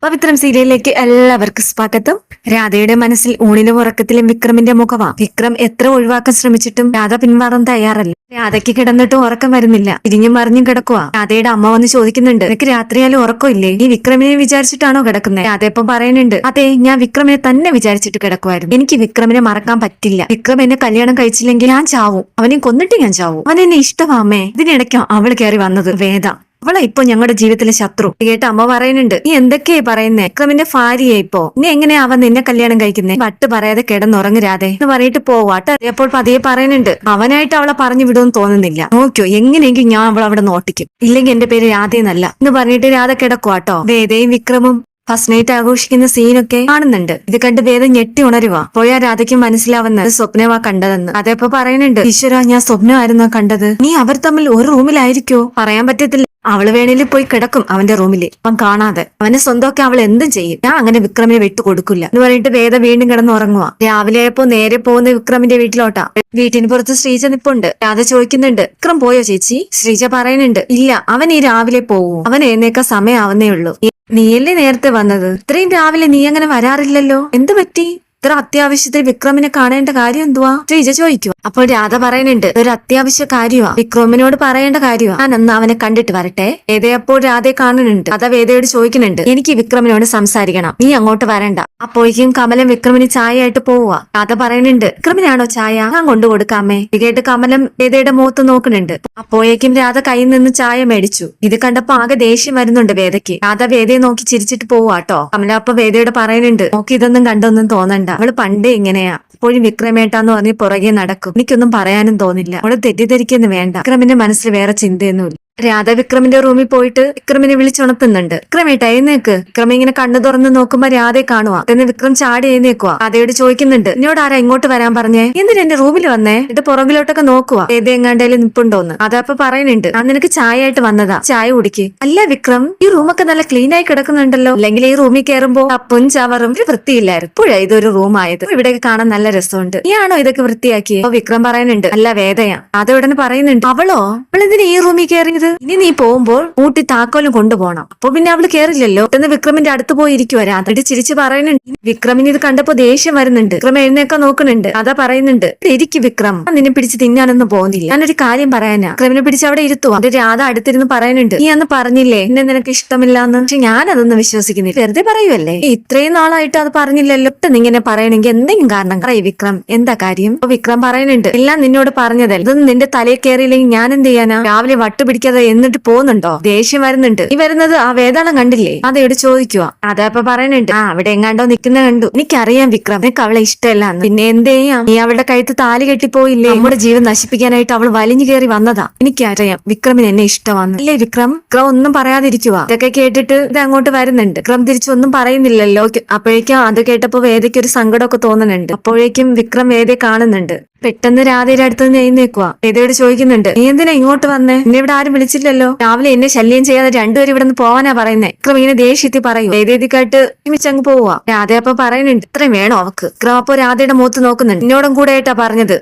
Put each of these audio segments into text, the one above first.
പവിത്രം സീരിയലിലേക്ക് എല്ലാവർക്കും സ്വാഗതം. രാധയുടെ മനസ്സിൽ ഊണിലും ഉറക്കത്തിലും വിക്രമിന്റെ മുഖവാ. വിക്രം എത്ര ഒഴിവാക്കാൻ ശ്രമിച്ചിട്ടും രാധ പിന്മാറാൻ തയ്യാറല്ല. രാധയ്ക്ക് കിടന്നിട്ടും ഉറക്കം വരുന്നില്ല. തിരിഞ്ഞും മറിഞ്ഞും കിടക്കുവാ. രാധയുടെ അമ്മ വന്ന് ചോദിക്കുന്നുണ്ട്, നിനക്ക് രാത്രിയാലും ഉറക്കമില്ലേ? നീ വിക്രമിനെ വിചാരിച്ചിട്ടാണോ കിടക്കുന്നത്? രാധ ഇപ്പം പറയുന്നുണ്ട്, അതെ, ഞാൻ വിക്രമിനെ തന്നെ വിചാരിച്ചിട്ട് കിടക്കുമായിരുന്നു. എനിക്ക് വിക്രമിനെ മറക്കാൻ പറ്റില്ല. വിക്രം എന്നെ കല്യാണം കഴിച്ചില്ലെങ്കിൽ ഞാൻ ചാവും. അവനെ കൊന്നിട്ട് ഞാൻ ചാവും. അവൻ എന്നെ ഇഷ്ടമാമേ. ഇതിനിടയ്ക്കോ അവൾ കയറി വന്നത് വേദ. അവളെ ഇപ്പൊ ഞങ്ങളുടെ ജീവിതത്തിലെ ശത്രു. കേട്ട് അമ്മ പറയുന്നുണ്ട്, നീ എന്തൊക്കെയാ പറയുന്നേ? വിക്രമിന്റെ ഭാര്യയെ ഇപ്പോ നീ എങ്ങനെയാ അവൻ നിന്നെ കല്യാണം കഴിക്കുന്നേ? വട്ട് പറയാതെ കിടന്നുറങ്ങരാതെ എന്ന് പറഞ്ഞിട്ട് പോവാട്ട്. അപ്പോൾ പതിയെ പറയുന്നുണ്ട്, അവനായിട്ട് അവളെ പറഞ്ഞു വിടുമെന്ന് തോന്നുന്നില്ല. നോക്കിയോ, എങ്ങനെയെങ്കിലും ഞാൻ അവൾ അവിടെ നോട്ടിക്കും. ഇല്ലെങ്കിൽ എന്റെ പേര് രാധയെന്നല്ല എന്ന് പറഞ്ഞിട്ട് രാധ കിടക്കുവാട്ടോ. വേദയും വിക്രമും ഫസ്റ്റ് നൈറ്റ് ആഘോഷിക്കുന്ന സീനൊക്കെ കാണുന്നുണ്ട്. ഇത് കണ്ട് വേദം ഞെട്ടി ഉണരുവാ. പോയാ രാധയ്ക്ക് മനസ്സിലാവുന്നത് സ്വപ്നവാ കണ്ടതെന്ന്. അതേപ്പോ പറയുന്നുണ്ട്, ഈശ്വര, ഞാൻ സ്വപ്നമായിരുന്നോ കണ്ടത്? നീ അവർ തമ്മിൽ ഒരു റൂമിലായിരിക്കോ? പറയാൻ പറ്റത്തില്ല. അവള് വേണേലും പോയി കിടക്കും അവന്റെ റൂമില്. അവൻ കാണാതെ അവനെ സ്വന്തമൊക്കെ അവൾ എന്തും ചെയ്യും. ഞാൻ അങ്ങനെ വിക്രമിനെ വിട്ടുകൊടുക്കില്ല എന്ന് പറഞ്ഞിട്ട് വേദ വീണ്ടും കിടന്ന് ഉറങ്ങുക. രാവിലെ ആയപ്പോ നേരെ പോകുന്ന വിക്രമിന്റെ വീട്ടിലോട്ടാ. വീട്ടിന് പുറത്ത് ശ്രീജ നിപ്പുണ്ട്. രാധ ചോദിക്കുന്നുണ്ട്, വിക്രം പോയോ ചേച്ചി? ശ്രീജ പറയുന്നുണ്ട്, ഇല്ല, അവൻ ഈ രാവിലെ പോവൂ. അവൻ എഴുന്നേക്കാൻ സമയമാവുന്നേ ഉള്ളൂ. നീയല്ലേ നേരത്തെ വന്നത്? ഇത്രയും രാവിലെ നീ അങ്ങനെ വരാറില്ലല്ലോ, എന്ത് പറ്റി? ഇത്ര അത്യാവശ്യത്തിൽ വിക്രമിനെ കാണേണ്ട കാര്യം എന്തുവാ? ശ്രീജ ചോദിക്കുക. അപ്പോൾ രാധ പറയുന്നുണ്ട്, ഇതൊരു അത്യാവശ്യ കാര്യമാ, വിക്രമിനോട് പറയേണ്ട കാര്യമാ. ഞാൻ അന്ന് അവനെ കണ്ടിട്ട് വരട്ടെ. വേദ അപ്പോൾ രാധയെ കാണുന്നുണ്ട്. അതാ വേദയോട് ചോദിക്കുന്നുണ്ട്, എനിക്ക് വിക്രമിനോട് സംസാരിക്കണം, നീ അങ്ങോട്ട് വരണ്ട. അപ്പോഴേക്കും കമലം വിക്രമിന് ചായ ആയിട്ട് പോവുക. രാധ പറയുന്നുണ്ട്, വിക്രമിനാണോ ചായ? ഞാൻ കൊണ്ടു കൊടുക്കാമേ. ഇത് കേട്ട് കമലം വേദയുടെ മുഖത്ത് നോക്കുന്നുണ്ട്. അപ്പോഴേക്കും രാധ കയ്യിൽ നിന്ന് ചായ മേടിച്ചു. ഇത് കണ്ടപ്പോ ആകെ ദേഷ്യം വരുന്നുണ്ട് വേദയ്ക്ക്. രാധ വേദയെ നോക്കി ചിരിച്ചിട്ട് പോവാട്ടോ. കമല അപ്പൊ വേദയോട് പറയുന്നുണ്ട്, നോക്കി ഇതൊന്നും കണ്ടൊന്നും തോന്നണ്ട, അവള് പണ്ടേ ഇങ്ങനെയാ. എപ്പോഴും വിക്രമേട്ടാന്ന് പറഞ്ഞ് പുറകെ നടക്കും. എനിക്കൊന്നും പറയാനും തോന്നില്ല. അവള് തെറ്റിദ്ധരിക്കുന്നു വേണ്ട. വിക്രമിന്റെ മനസ്സിൽ വേറെ ചിന്തയൊന്നുമില്ല. രാധ വിക്രമിന്റെ റൂമിൽ പോയിട്ട് വിക്രമിനെ വിളിച്ചുണർത്തുന്നുണ്ട്. വിക്രമേട്ടാ എഴുന്നേക്ക്. വിക്രം ഇങ്ങനെ കണ്ണു തുറന്ന് നോക്കുമ്പോ രാധയെ കാണുക. എന്ന് വിക്രം ചാടി എഴുന്നേക്കുവാ. രാധയോട് ചോദിക്കുന്നുണ്ട്, എന്നോട് ആരാ ഇങ്ങോട്ട് വരാൻ പറഞ്ഞേ? എന്തിനാ എന്റെ റൂമിൽ വന്നേ? ഇത് പുറകിലോട്ടൊക്കെ നോക്കുവാ, ഏത് എങ്ങാണ്ടേലും നിപ്പുണ്ടോന്ന്. അതപ്പൊ പറയുന്നുണ്ട്, ഞാൻ നിനക്ക് ചായ ആയിട്ട് വന്നതാ, ചായ കുടിക്ക്. അല്ല വിക്രം, ഈ റൂമൊക്കെ നല്ല ക്ലീൻ ആയി കിടക്കുന്നുണ്ടല്ലോ. അല്ലെങ്കിൽ ഈ റൂമിൽ കയറുമ്പോ അപ്പും ചവറും ഒരു വൃത്തിയില്ലായിരുന്നു. ഇപ്പോഴാ ഇതൊരു റൂം ആയത്. ഇവിടെയൊക്കെ കാണാൻ നല്ല രസമുണ്ട്. നീയാണോ ഇതൊക്കെ വൃത്തിയാക്കിയത്? അപ്പൊ വിക്രം പറയുന്നുണ്ട്, അല്ല വേദയാ. രാധ ഉടനെ പറയുന്നുണ്ട്, അവളോ? അവളെന്തിനാ ഈ റൂമിൽ കയറിയത്? ഇനി നീ പോകുമ്പോൾ ഊട്ടി താക്കോലും കൊണ്ടുപോകണം. അപ്പൊ പിന്നെ അവള് കേറില്ലല്ലോ. പെട്ടെന്ന് വിക്രമിന്റെ അടുത്ത് പോയി ഇരിക്കുവാ. രാധ ചിരിച്ച് പറയുന്നുണ്ട്. വിക്രമിന് ഇത് കണ്ടപ്പോ ദേഷ്യം വരുന്നുണ്ട്. വിക്രം എഴുന്നേക്കാൻ നോക്കുന്നുണ്ട്. അതാ പറയുന്നുണ്ട്, ഇരിക്കു വിക്രം, നിന്നെ പിടിച്ച് തിന്നാനൊന്നും പോകുന്നില്ല. ഞാനൊരു കാര്യം പറയാനാ. വിക്രമിനെ പിടിച്ച് അവിടെ ഇരുത്തുവാ. അത് രാധ അടുത്തിരുന്ന് പറയുന്നുണ്ട്, നീ അന്ന് പറഞ്ഞില്ലേ എന്നെ നിനക്ക് ഇഷ്ടമില്ലാന്ന്? പക്ഷെ ഞാൻ അതൊന്നും വിശ്വസിക്കുന്നില്ല, വെറുതെ പറയുമല്ലേ. ഇത്രയും നാളായിട്ട് അത് പറഞ്ഞില്ലല്ലോ. ഇങ്ങനെ പറയണെങ്കിൽ എന്തെങ്കിലും കാരണം പറയും വിക്രം, എന്താ കാര്യം? അപ്പൊ വിക്രം പറയുന്നുണ്ട്, എല്ലാം നിന്നോട് പറഞ്ഞതല്ലേ, ഇതൊന്നും നിന്റെ തലയിൽ കയറിയില്ലെങ്കിൽ ഞാൻ എന്ത് ചെയ്യാനാ? രാവിലെ വട്ട് പിടിക്കാതെ എന്നിട്ട് പോകുന്നുണ്ടോ? ദേഷ്യം വരുന്നുണ്ട്. ഈ വരുന്നത് ആ വേതാളം കണ്ടില്ലേ? അതെവിടെ ചോദിക്കുക. അതപ്പൊ പറയുന്നുണ്ട്, അവിടെ എങ്ങാണ്ടോ നിൽക്കുന്ന കണ്ടു. എനിക്കറിയാം വിക്രം, നിനക്ക് അവളെ ഇഷ്ടമല്ല. പിന്നെ എന്ത് ചെയ്യാം? നീ അവളുടെ കഴുത്ത് താലി കെട്ടിപ്പോയില്ലേ? നമ്മുടെ ജീവൻ നശിപ്പിക്കാനായിട്ട് അവൾ വലിഞ്ഞു കയറി വന്നതാ. എനിക്കറിയാം വിക്രമിന് എന്നെ ഇഷ്ടമാണ്. അല്ലേ വിക്രം? വിക്രം ഒന്നും പറയാതിരിക്കുക. ഇതൊക്കെ കേട്ടിട്ട് ഇത് അങ്ങോട്ട് വരുന്നുണ്ട്. വിക്രം തിരിച്ചൊന്നും പറയുന്നില്ലല്ലോ. അപ്പോഴേക്കും അത് കേട്ടപ്പോ വേദയ്ക്ക് ഒരു സങ്കടമൊക്കെ തോന്നുന്നുണ്ട്. അപ്പോഴേക്കും വിക്രം വേദയെ കാണുന്നുണ്ട്. പെട്ടെന്ന് രാധയുടെ അടുത്ത് നിന്ന് എഴുന്നേക്കുക. വേദയോട് ചോദിക്കുന്നുണ്ട്, നീ എന്തിനാ ഇങ്ങോട്ട് വന്നേ? എന്നെ ഇവിടെ ആരും വിളിച്ചില്ലല്ലോ. രാവിലെ എന്നെ ശല്യം ചെയ്യാതെ രണ്ടുപേരും ഇവിടെ നിന്ന് പോവാനാ പറയുന്നേ. വിക്രം ഇങ്ങനെ ദേഷ്യത്തിൽ പറയും. വേദേതിക്കായിട്ട് ഒരുമിച്ചങ്ങ് പോവുക. രാധ അപ്പൊ പറയുന്നുണ്ട്, ഇത്രയും വേണോ അവക്ക്? വിക്രം അപ്പൊ രാധയുടെ മുഖത്ത് നോക്കുന്നുണ്ട്. എന്നോടും കൂടെ ആയിട്ടാ പറഞ്ഞത്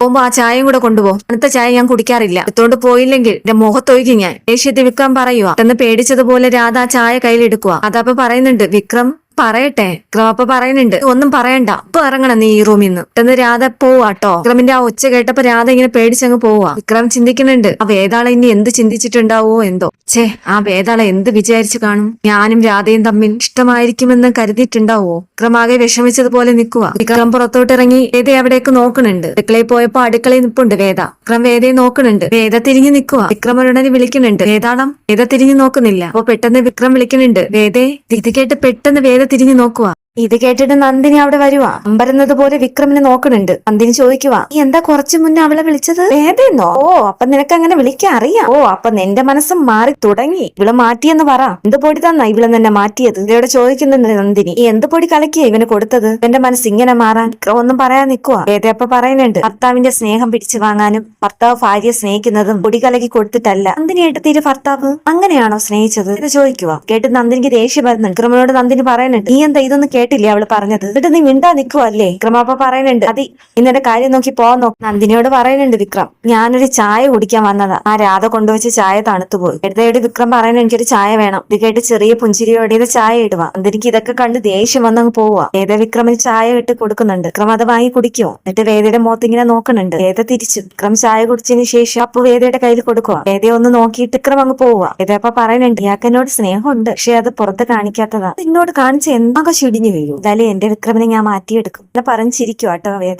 പോകുമ്പോ ആ ചായയും കൂടെ കൊണ്ടുപോകും. അടുത്ത ചായ ഞാൻ കുടിക്കാറില്ല. എടുത്തോണ്ട് പോയില്ലെങ്കിൽ എന്റെ മുഖത്തൊഴിക്കും ഞാൻ. ദേഷ്യത്തിൽ വിക്രം പറയുക. പെട്ടെന്ന് പേടിച്ചതുപോലെ രാധ ആ ചായ കയ്യിലെടുക്കുക. അതപ്പൊ പറയുന്നുണ്ട്, വിക്രം പറയട്ടെ. വിക്രം അപ്പൊ പറയുന്നുണ്ട്, ഒന്നും പറയണ്ട, ഇപ്പൊ ഇറങ്ങണം നീ ഈ റൂമിൽ നിന്ന്. പെട്ടെന്ന് രാധ പോവാട്ടോ. വിക്രമിന്റെ ആ ഒച്ച കേട്ടപ്പോ രാധ ഇങ്ങനെ പേടിച്ചങ്ങ് പോവാ. വിക്രം ചിന്തിക്കുന്നുണ്ട്, ആ വേതാള ഇനി എന്ത് ചിന്തിച്ചിട്ടുണ്ടാവോ എന്തോ. ആ വേതാള എന്ത് വിചാരിച്ചു കാണും? ഞാനും രാധയും തമ്മിൽ ഇഷ്ടമായിരിക്കുമെന്ന് കരുതിയിട്ടുണ്ടാവോ? വിക്രമാകെ വിഷമിച്ചതുപോലെ നിൽക്കുക. വിക്രം പുറത്തോട്ടിറങ്ങി വേദ അവിടേക്ക് നോക്കുന്നുണ്ട്. അടുക്കളയിൽ പോയപ്പോ അടുക്കളയിൽ നിൽപ്പുണ്ട് വേദ. വിക്രം വേദയെ നോക്കുന്നുണ്ട്. വേദ തിരിഞ്ഞു നിൽക്കുക. വിക്രം ഉടനെ വിളിക്കുന്നുണ്ട്, വേതാളം. വേദ തിരിഞ്ഞു നോക്കുന്നില്ല. അപ്പൊ പെട്ടെന്ന് വിക്രം വിളിക്കുന്നുണ്ട്, വേദേ. ഇത് കേട്ട് പെട്ടെന്ന് വേദ തിരിഞ്ഞു നോക്കുക. ഇത് കേട്ടിട്ട് നന്ദിനി അവിടെ വരുവാ. അമ്പരുന്നത് പോലെ വിക്രമിനെ നോക്കണുണ്ട്. നന്ദിനി ചോദിക്കുവാ, നീ എന്താ കുറച്ചു മുന്നേ അവളെ വിളിച്ചത്? വേദയെന്നോ? ഓ, അപ്പൊ നിനക്ക് അങ്ങനെ വിളിക്കാൻ അറിയാം. ഓ, അപ്പൊ നിന്റെ മനസ്സും മാറി തുടങ്ങി. ഇവള് മാറ്റിയെന്ന് പറ. എന്ത് പൊടി തന്നാ ഇവള് തന്നെ മാറ്റിയത്? ഇവരോട് ചോദിക്കുന്നുണ്ട് നന്ദിനി. ഈ എന്ത് പൊടി കലക്കിയാ ഇവന് കൊടുത്തത്? എന്റെ മനസ്സ് ഇങ്ങനെ മാറാൻ? വിക്രം ഒന്നും പറയാൻ നിൽക്കുവാ. വേദ അപ്പൊ പറയുന്നുണ്ട്, ഭർത്താവിന്റെ സ്നേഹം പിടിച്ചു വാങ്ങാനും ഭർത്താവ് ഭാര്യയെ സ്നേഹിക്കുന്നതും പൊടി കലക്കി കൊടുത്തിട്ടല്ല. നന്ദിനി എടുത്തിട്ട് ഭർത്താവ് അങ്ങനെയാണോ സ്നേഹിച്ചത്? ഇത് ചോദിക്കുക. കേട്ട് നന്ദിനിക്ക് ദേഷ്യം വരുന്നുണ്ട്. വിക്രമനോട് നന്ദിനി പറയുന്നുണ്ട്, നീ എന്താ ഇതൊന്ന് കേട്ടില്ലേ അവള് പറഞ്ഞത്? എന്നിട്ട് നീ മിണ്ടാ നിക്കുവല്ലേ? വിക്രമാപ്പ പറയുന്നുണ്ട് അതി ഇന്നെ കാര്യം നോക്കി പോവാൻ നോക്കും. നന്ദിനിയോട് പറയുന്നുണ്ട് വിക്രം, ഞാനൊരു ചായ കുടിക്കാൻ വന്നതാ. ആ രാധ കൊണ്ടുവച്ച് ചായ തണുത്തുപോയി. എടുത്തയുടെ വിക്രം പറയുന്നത് എനിക്കൊരു ചായ വേണം. ഇത് കേട്ട് ചെറിയ പുഞ്ചിരിയോടെ ചായ ഇടുക. നന്ദിനിക്ക് ഇതൊക്കെ കണ്ട് ദേഷ്യം വന്നങ്ങ് പോവുക. വേദ വിക്രമിന് ചായ ഇട്ട് കൊടുക്കുന്നുണ്ട്. വിക്രം അത് വാങ്ങി കുടിക്കുവോ? എന്നിട്ട് വേദയുടെ മുഖത്ത് ഇങ്ങനെ നോക്കുന്നുണ്ട്. വേദ തിരിച്ചു. വിക്രം ചായ കുടിച്ചതിന് ശേഷം അപ്പൊ വേദയുടെ കയ്യിൽ കൊടുക്കുക. വേദയെ ഒന്ന് നോക്കിയിട്ട് വിക്രം അങ്ങ് പോവുക. വേദയപ്പ പറയുന്നുണ്ട്, ഇയാൾക്ക് എന്നോട് സ്നേഹമുണ്ട്, പക്ഷെ അത് പുറത്ത് കാണിക്കാത്തതാ. എന്നോട് കാണിച്ച് എന്താകെ ചുടിഞ്ഞു വീഴും. എന്തായാലും എന്റെ വിക്രമിനെ ഞാൻ മാറ്റിയെടുക്കും എന്ന് പറഞ്ഞിരിക്കും കേട്ടോ വേദ.